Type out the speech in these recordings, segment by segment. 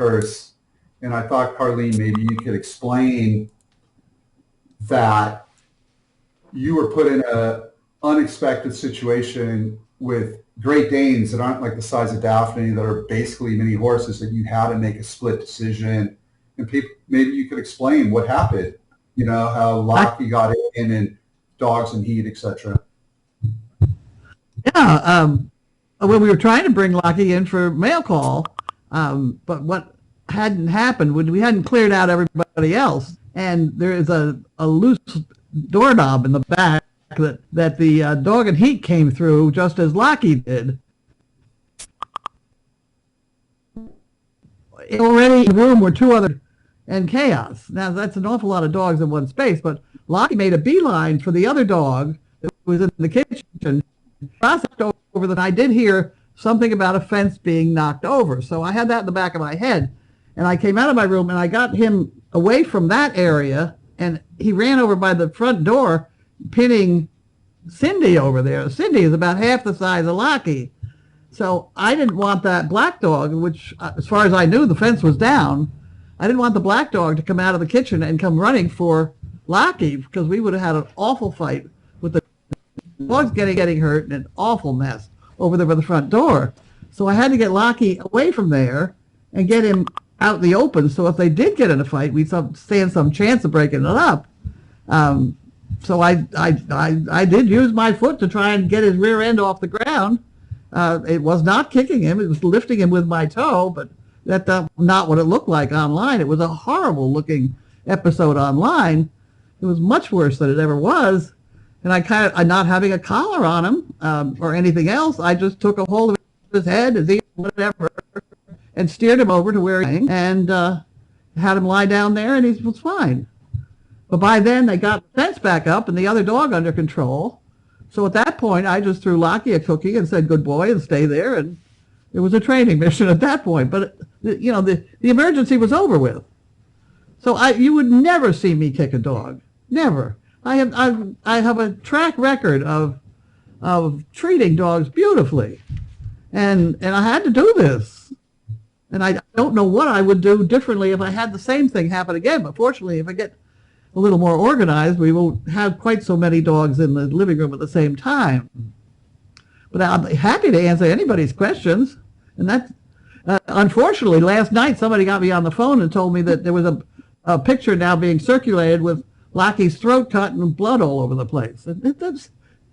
curse. And I thought, Carlene, maybe you could explain that you were put in a unexpected situation with Great Danes that aren't like the size of Daphne, that are basically mini horses, that you had to make a split decision. And maybe you could explain what happened, how Lockie got in and dogs and heat, etc. Yeah, when we were trying to bring Lockie in for mail call, but what hadn't happened, when we hadn't cleared out everybody else, and there is a loose doorknob in the back that the dog and heat came through just as Lockie did. Already in the room were two other and chaos. Now that's an awful lot of dogs in one space, but Lockie made a beeline for the other dog that was in the kitchen, crossed over the. I did hear something about a fence being knocked over, so I had that in the back of my head, and I came out of my room and I got him away from that area, and he ran over by the front door, pinning Cindy over there. Cindy is about half the size of Lockie. So I didn't want that black dog, which, as far as I knew, the fence was down. I didn't want the black dog to come out of the kitchen and come running for Lockie, because we would have had an awful fight with the dogs getting hurt and an awful mess over there by the front door. So I had to get Lockie away from there and get him out in the open, so if they did get in a fight, we'd stand some chance of breaking it up. So I did use my foot to try and get his rear end off the ground. It was not kicking him, it was lifting him with my toe, but that's not what it looked like online. It was a horrible looking episode online. It was much worse than it ever was. And I not having a collar on him or anything else, I just took a hold of his head, his ear, whatever, and steered him over to where he was, and had him lie down there, and he was fine. But by then, they got the fence back up and the other dog under control. So at that point, I just threw Lockie a cookie and said, good boy, and stay there. And it was a training mission at that point. But, the emergency was over with. So you would never see me kick a dog. Never. I have a track record of treating dogs beautifully. And I had to do this. And I don't know what I would do differently if I had the same thing happen again. But fortunately, if I get a little more organized, we won't have quite so many dogs in the living room at the same time. But I'm happy to answer anybody's questions. And that's, unfortunately, last night somebody got me on the phone and told me that there was a picture now being circulated with Lockie's throat cut and blood all over the place. And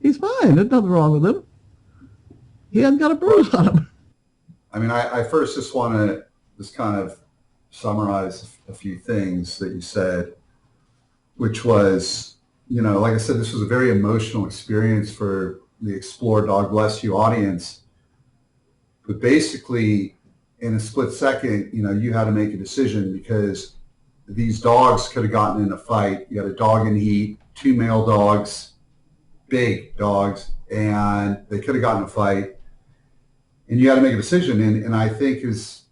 he's fine. There's nothing wrong with him. He hasn't got a bruise on him. I mean, I first just want to just kind of summarize a few things that you said, which was, like I said, this was a very emotional experience for the Explore Dog Bless You audience. But basically, in a split second, you had to make a decision, because these dogs could have gotten in a fight. You had a dog in heat, two male dogs, big dogs, and they could have gotten in a fight. And you had to make a decision. And I think as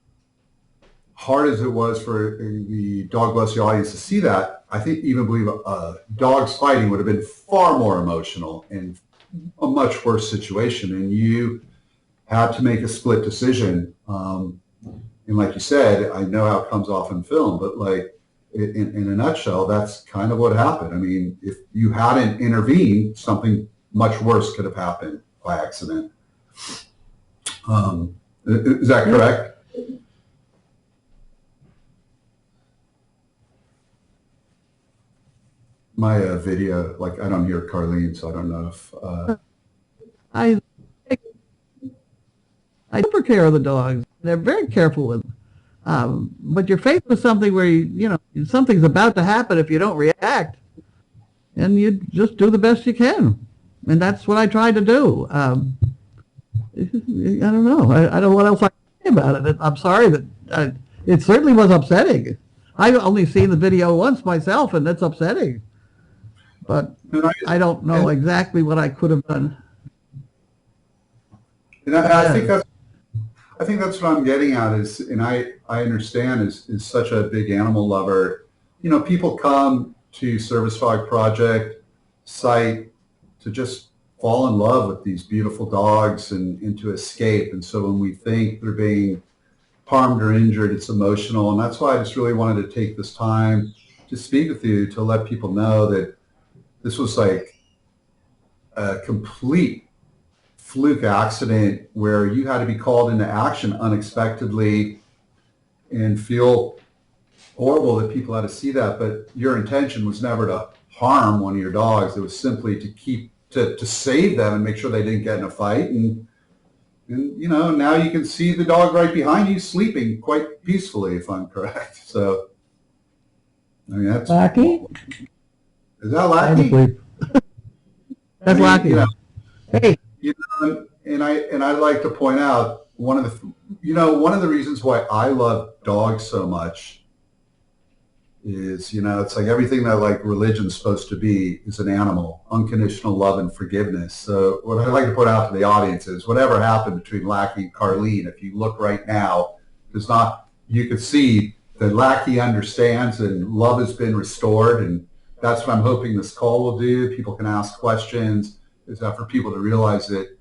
hard as it was for the Dog Bless You audience to see that, I believe dogs fighting would have been far more emotional and a much worse situation. And you had to make a split decision. And like you said, I know how it comes off in film, but like in a nutshell, that's kind of what happened. I mean, if you hadn't intervened, something much worse could have happened by accident. Is that correct? My video, I don't hear Carlene, so I don't know if... I super care of the dogs. They're very careful with them. But you're faced with something where, something's about to happen if you don't react. And you just do the best you can. And that's what I tried to do. I don't know. I don't know what else I can say about it. I'm sorry that it certainly was upsetting. I've only seen the video once myself, and it's upsetting. But I don't know exactly what I could have done. And I think that's what I'm getting at is, and I understand is such a big animal lover. People come to Service Dog Project site to just fall in love with these beautiful dogs and to escape. And so when we think they're being harmed or injured. It's emotional. And that's why I just really wanted to take this time to speak with you, to let people know that this was like a complete fluke accident where you had to be called into action unexpectedly, and feel horrible that people had to see that. But your intention was never to harm one of your dogs. It was simply to save them and make sure they didn't get in a fight. And you know, now you can see the dog right behind you sleeping quite peacefully, if I'm correct. So, I mean, that's Lucky? Is that Lucky? That's Lucky. You know, hey, and I'd like to point out one of the reasons why I love dogs so much is, you know, it's like everything that like religion's supposed to be is an animal, unconditional love and forgiveness. So what I'd like to put out to the audience is whatever happened between Lackey and Carlene, if you look right now, you could see that Lackey understands and love has been restored. And that's what I'm hoping this call will do. People can ask questions. Is that for people to realize that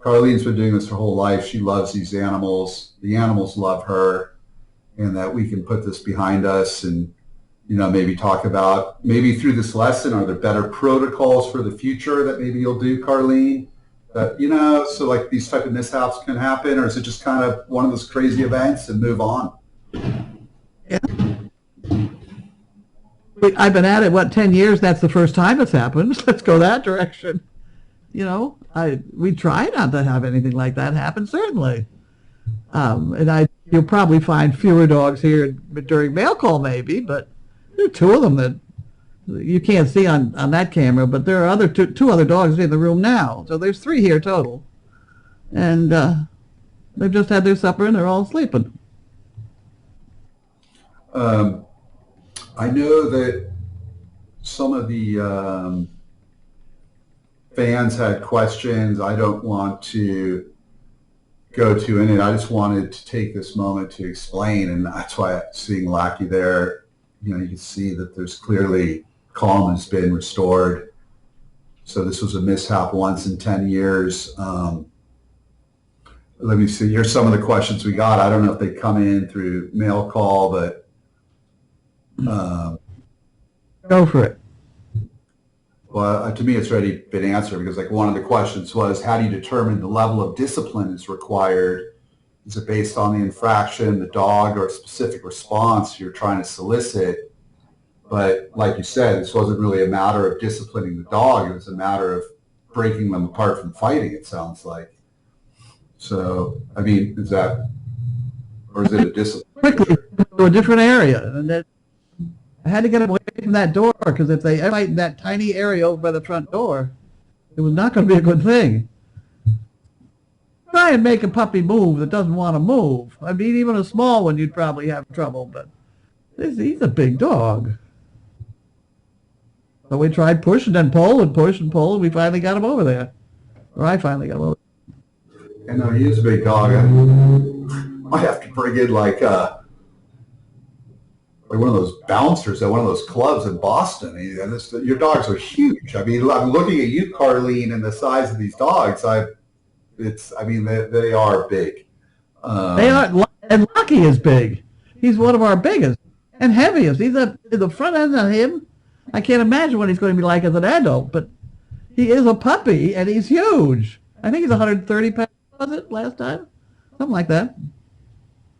Carlene's been doing this her whole life. She loves these animals. The animals love her, and that we can put this behind us and, you know, maybe talk about, maybe through this lesson, are there better protocols for the future that maybe you'll do, Carlene? That, you know, so like these type of mishaps can happen, or is it just kind of one of those crazy events and move on? Yeah. I've been at it, 10 years? That's the first time it's happened. Let's go that direction. You know, we try not to have anything like that happen, certainly. And you'll probably find fewer dogs here during mail call, maybe, but there are two of them that you can't see on that camera, but there are two other dogs in the room now. So there's 3 here total. And they've just had their supper and they're all sleeping. I know that some of the fans had questions. I don't want to go too in it. I just wanted to take this moment to explain, and that's why seeing Lackey there, you know, you can see that there's clearly calm has been restored. So this was a mishap once in 10 years. Let me see. Here's some of the questions we got. I don't know if they come in through mail call, but go for it. Well, to me, it's already been answered, because like one of the questions was, how do you determine the level of discipline is required? Is it based on the infraction, the dog, or a specific response you're trying to solicit? But like you said, this wasn't really a matter of disciplining the dog. It was a matter of breaking them apart from fighting, it sounds like. So, I mean, is it a discipline? Quickly to a different area. And that, I had to get away from that door, because if they fight in that tiny area over by the front door, it was not going to be a good thing. Try and make a puppy move that doesn't want to move. I mean, even a small one, you'd probably have trouble, but he's a big dog. So we tried push and then pull and push and pull, and we finally got him over there. Or I finally got him over there. And no, he is a big dog. I might have to bring in like one of those bouncers at one of those clubs in Boston. And your dogs are huge. I mean, I'm looking at you, Carlene, and the size of these dogs. They are big. They are, and Lucky is big. He's one of our biggest and heaviest. He's the front end of him. I can't imagine what he's going to be like as an adult, but he is a puppy and he's huge. I think he's 130 pounds, was it, last time? Something like that.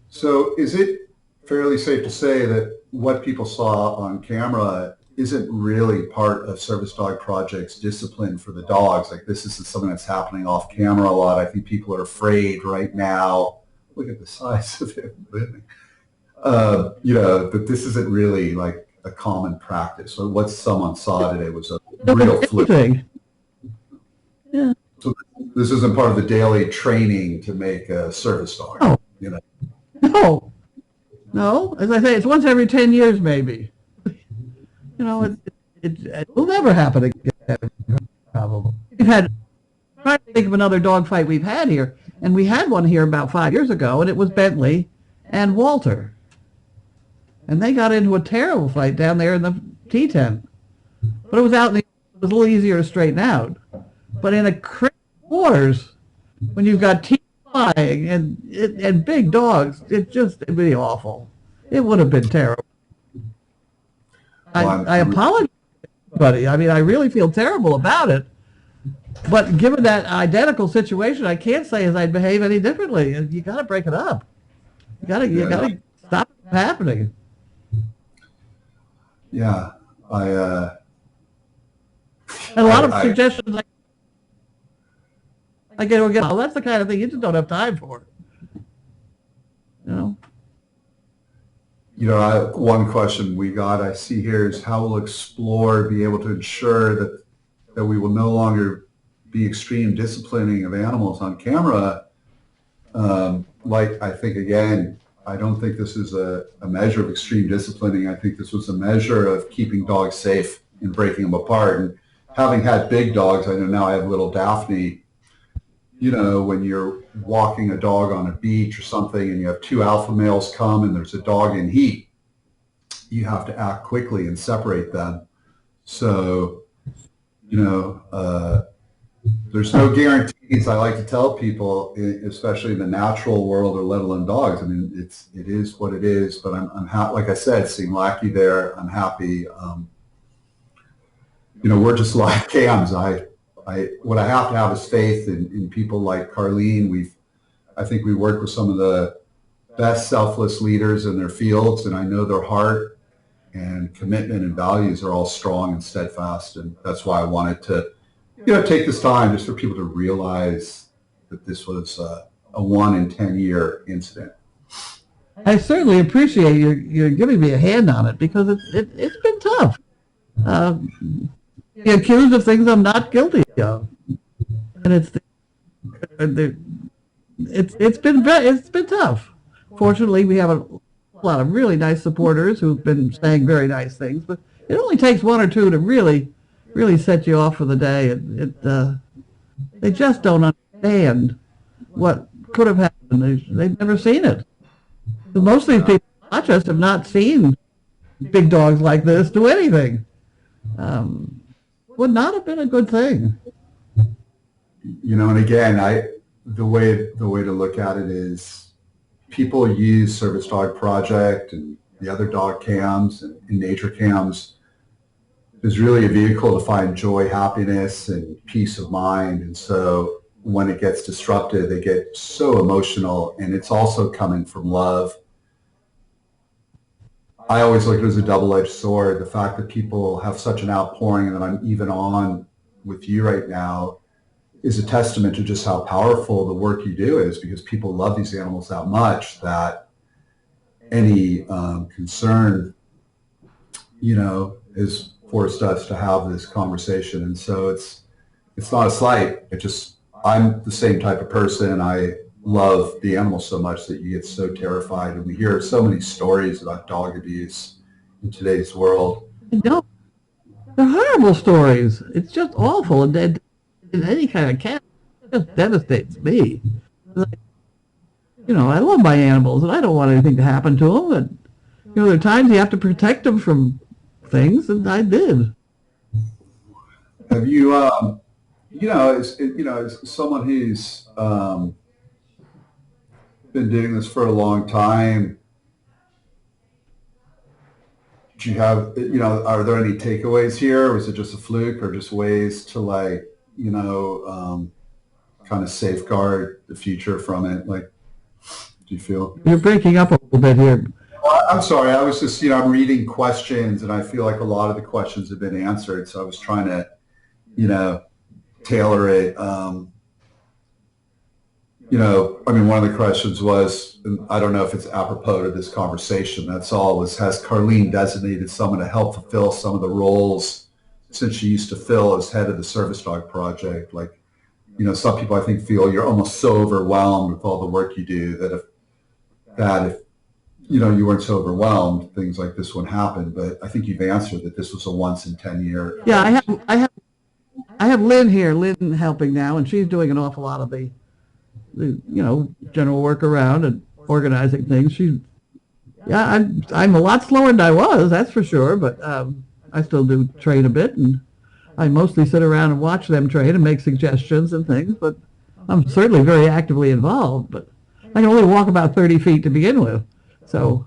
So is it fairly safe to say that what people saw on camera isn't really part of Service Dog Project's discipline for the dogs? Like, this is something that's happening off camera a lot. I think people are afraid right now. Look at the size of him. You know, but this isn't really like a common practice. So what someone saw today was a real fluke. Yeah. So this isn't part of the daily training to make a service dog. No. You know. No. As I say, it's once every 10 years, maybe. You know, it will never happen again, probably. Trying to think of another dog fight we've had here, and we had one here about 5 years ago, and it was Bentley and Walter. And they got into a terrible fight down there in the T10. But it was out in it was a little easier to straighten out. But in a crazy quarters, when you've got T5 dying, and big dogs, it'd be awful. It would have been terrible. Well, I apologize, buddy. I mean, I really feel terrible about it. But given that identical situation, I can't say as I'd behave any differently. You got to break it up. You got to stop it from happening. yeah, I, And a lot of suggestions I get, well, that's the kind of thing you just don't have time for. You know? One question we got, I see here, is how will Explore be able to ensure that we will no longer be extreme disciplining of animals on camera? I think, again, I don't think this is a measure of extreme disciplining. I think this was a measure of keeping dogs safe and breaking them apart. And having had big dogs, I know now I have little Daphne. When you're walking a dog on a beach or something and you have two alpha males come and there's a dog in heat, you have to act quickly and separate them. So, there's no guarantees. I like to tell people, especially in the natural world or let alone dogs. I mean, it is what it is, but I'm happy, like I said, seeing Lackey there, I'm happy. We're just like cams. What I have to have is faith in people like Carlene. I think we work with some of the best selfless leaders in their fields, and I know their heart and commitment and values are all strong and steadfast, and that's why I wanted to, take this time just for people to realize that this was a 1 in 10 year incident. I certainly appreciate you giving me a hand on it, because it's been tough. Be accused of things I'm not guilty of, and it's been tough. Fortunately, we have a lot of really nice supporters who've been saying very nice things, but it only takes one or two to really set you off for the day. They just don't understand what could have happened. They've never seen it. Most of these people who watch us have not seen big dogs like this do anything. Would not have been a good thing. And again, the way to look at it is people use Service Dog Project and the other dog cams and nature cams is really a vehicle to find joy, happiness, and peace of mind. And so when it gets disrupted, they get so emotional, and it's also coming from love. I always look at it as a double-edged sword. The fact that people have such an outpouring and that I'm even on with you right now is a testament to just how powerful the work you do is, because people love these animals that much that any concern, has forced us to have this conversation. And so it's not a slight. I'm the same type of person. I love the animals so much that you get so terrified, and we hear so many stories about dog abuse in today's world. No, they're horrible stories. It's just awful, and any kind of cat just devastates me. I love my animals, and I don't want anything to happen to them. And there are times you have to protect them from things, and I did. Have you, as someone who's been doing this for a long time, do you have, are there any takeaways here, or is it just a fluke, or just ways to kind of safeguard the future from it? Do you feel? You're breaking up a little bit here. I'm sorry. I was just, I'm reading questions, and I feel like a lot of the questions have been answered. So I was trying to, tailor it. One of the questions was, and I don't know if it's apropos to this conversation, that's all, was, has Carlene designated someone to help fulfill some of the roles since she used to fill as head of the Service Dog Project? Some people, I think, feel you're almost so overwhelmed with all the work you do that if you weren't so overwhelmed, things like this wouldn't happen. But I think you've answered that this was a once in 10 year. Yeah, I have Lynn here, Lynn helping now, and she's doing an awful lot of the general work around and organizing things. I'm a lot slower than I was, that's for sure, but I still do train a bit, and I mostly sit around and watch them train and make suggestions and things, but I'm certainly very actively involved, but I can only walk about 30 feet to begin with. So,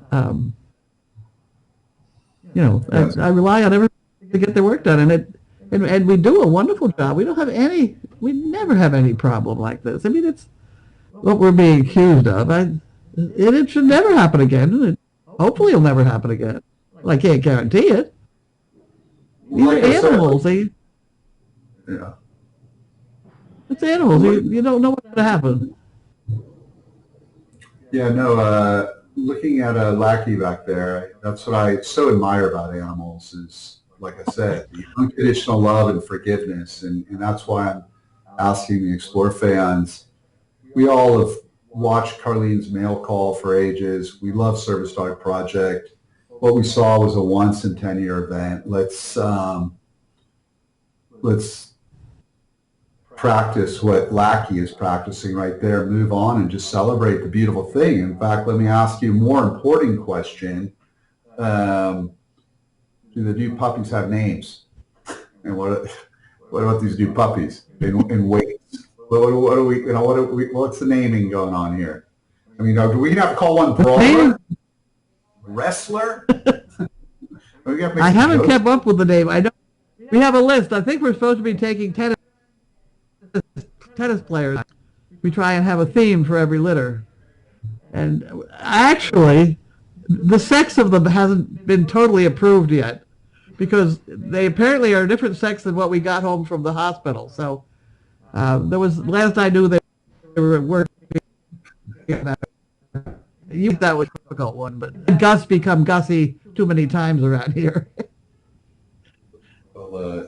Yes. I rely on everyone to get their work done, and we do a wonderful job. We never have any problem like this. I mean, it's what we're being accused of. It should never happen again. Hopefully it'll never happen again. Well, I can't guarantee it. These Like are I said, animals. yeah. It's animals. You don't know what's going to happen. Yeah, no, looking at Lackey back there, that's what I so admire about animals is, like I said, the unconditional love and forgiveness. And that's why I'm asking the Explore fans. We all have watched Carlene's mail call for ages. We love Service Dog Project. What we saw was a once in 10-year event. Let's practice what Lackey is practicing right there, move on and just celebrate the beautiful thing. In fact, let me ask you a more important question. Do the new puppies have names? And what about these new puppies in weights? What's the naming going on here? I mean, do we have to call one brawler? Wrestler? I haven't kept up with the name. I know we have a list. I think we're supposed to be taking tennis players. We try and have a theme for every litter. And actually, the sex of them hasn't been totally approved yet because they apparently are a different sex than what we got home from the hospital. So last I knew, they were working. That was a difficult one, but Gus become Gussie too many times around here. Well,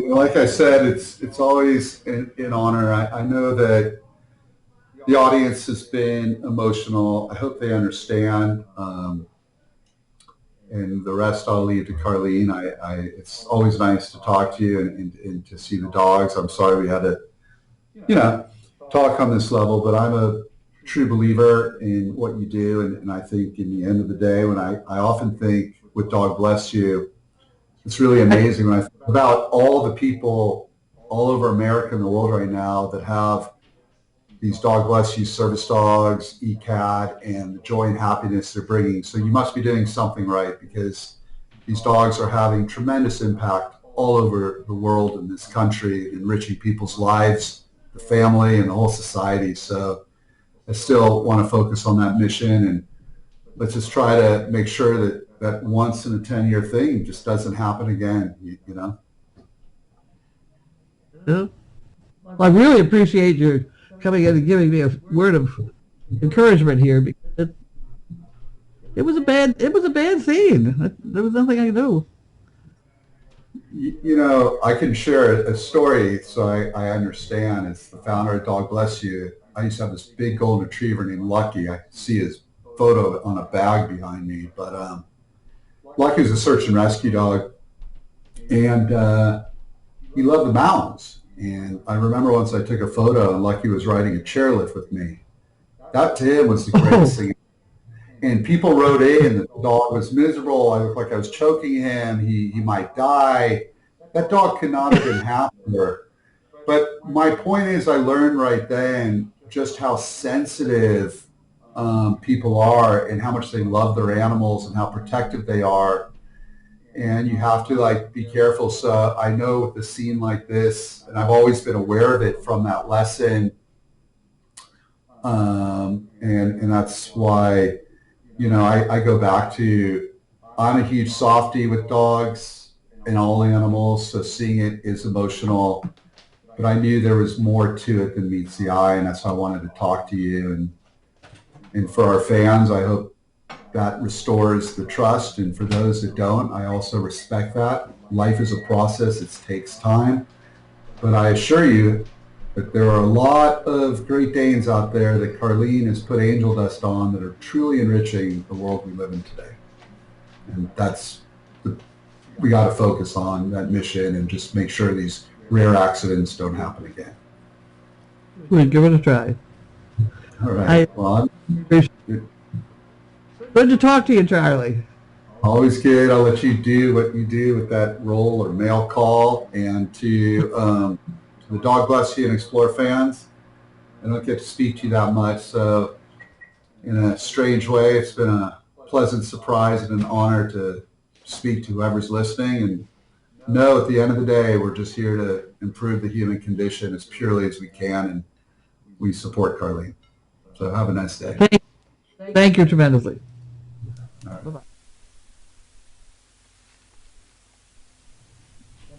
like I said, it's always an honor. I know that the audience has been emotional. I hope they understand. And the rest I'll leave to Carlene. It's always nice to talk to you and to see the dogs. I'm sorry we had to, talk on this level, but I'm a true believer in what you do. And I think in the end of the day, when I often think with Dog Bless You, it's really amazing when I think about all the people all over America and the world right now that have these Dog Bless You service dogs, ECAD, and the joy and happiness they're bringing. So you must be doing something right because these dogs are having tremendous impact all over the world in this country, enriching people's lives, the family, and the whole society. So I still want to focus on that mission, and let's just try to make sure that once in a 10-year thing just doesn't happen again, Yeah. Well, I really appreciate your coming in and giving me a word of encouragement here because it was a bad scene. There was nothing I could do. I can share a story so I understand. As the founder of Dog Bless You, I used to have this big golden retriever named Lucky. I see his photo on a bag behind me, but Lucky was a search and rescue dog, and he loved the mountains. And I remember once I took a photo and Lucky was riding a chairlift with me. That to him was the greatest thing. And people wrote in that the dog was miserable. I looked like I was choking him. He might die. That dog could not have been happier. But my point is I learned right then just how sensitive people are and how much they love their animals and how protective they are. And you have to be careful. So I know with a scene like this, and I've always been aware of it from that lesson. And that's why, I go back to, I'm a huge softie with dogs and all animals. So seeing it is emotional, but I knew there was more to it than meets the eye. And that's why I wanted to talk to you. And for our fans, I hope that restores the trust. And for those that don't, I also respect that. Life is a process. It takes time. But I assure you that there are a lot of Great Danes out there that Carlene has put angel dust on that are truly enriching the world we live in today. And we got to focus on that mission and just make sure these rare accidents don't happen again. We'll give it a try. All right. Good to talk to you, Charlie. Always good. I'll let you do what you do with that roll or mail call. And to the Dog Bless You and Explore fans, I don't get to speak to you that much, so in a strange way, it's been a pleasant surprise and an honor to speak to whoever's listening. And know at the end of the day, we're just here to improve the human condition as purely as we can, and we support Carlene. So have a nice day. Thank you tremendously. All right. Bye-bye.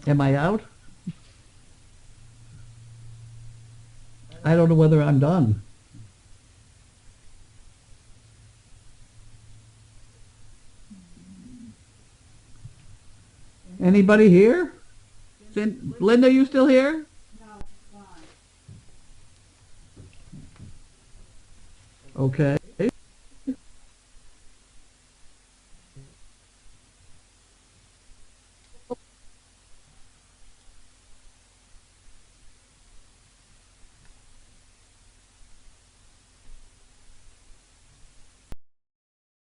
Am I out? I don't know whether I'm done. Anybody here? Linda, you still here? Okay.